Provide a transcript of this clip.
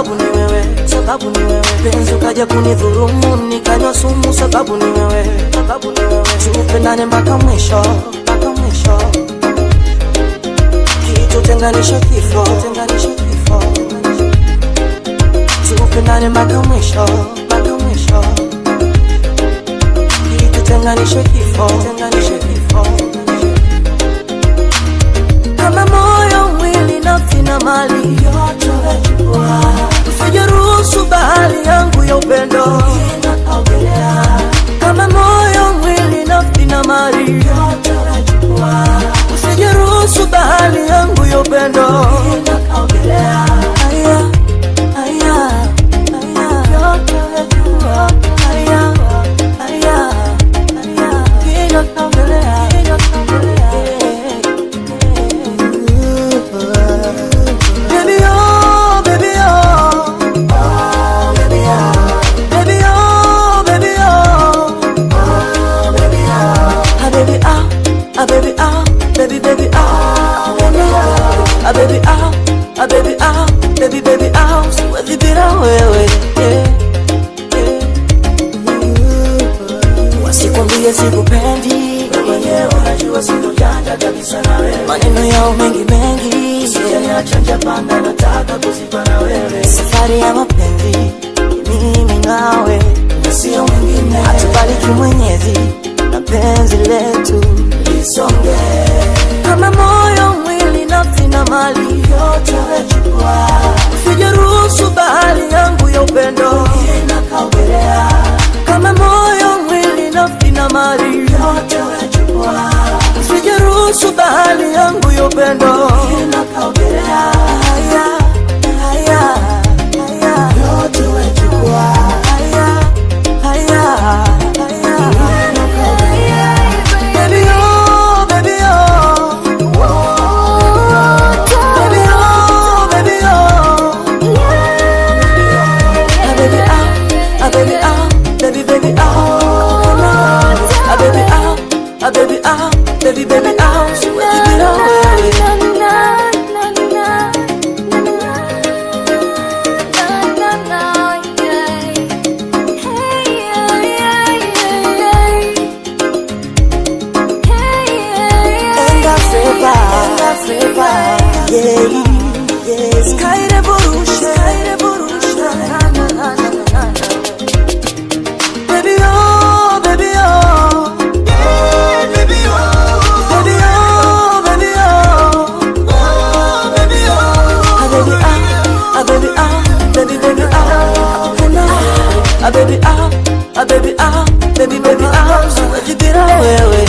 sababu ni wewe, sababu ni wewe. Penzi ukaja kunidhulumu, nikanywa sumu, sababu ni wewe, sababu ni wewe. Tupendane mpaka mwisho, mpaka mwisho. Kitutenganisha kifo, tenganisha kifo. Tupendane mpaka mwisho, mpaka mwisho. Kitutenganisha kifo, tenganisha kifo. Kama moyo, mwili, nafsi na mali yote wachukua, usijaruhusu bahari yangu ya upendo inaogelea. Kama moyo, mwili, nafsi na mali yote wachukua, usijaruhusu bahari yangu ya upendo inaogelea. Aya, aya, aya, yote wachukua. Aya, aya, aya, inaogelea, inaogelea. Baby, siwezi bila wewe, wasikwambie sikupendi, mwenyewe unajua sina ujanja kabisa na wewe. Maneno yao mengi mengi, usijaniacha njapanda, nataka kuzipa na wewe. Safari ya mapenzi, mimi nawe na sio mwingine. Atubariki Mwenyezi na penzi letu lisonge. Kama moyo, mwili, nafsi na mali yote wachukua, usijaruhusu bahari yangu ya upendo inakaogelea. Kama moyo, mwili, nafsi na mali yote wachukua, usijaruhusu bahari yangu ya upendo inakaogelea. Haya, haya, haya, yote wachukua. Haya, haya, haya. Baby, siwezi bila wewe. Enda forever, yeah, yeah. Sky revolution, sky revolution. Baby, oh, baby, oh. Baby, siwezi bila wewe.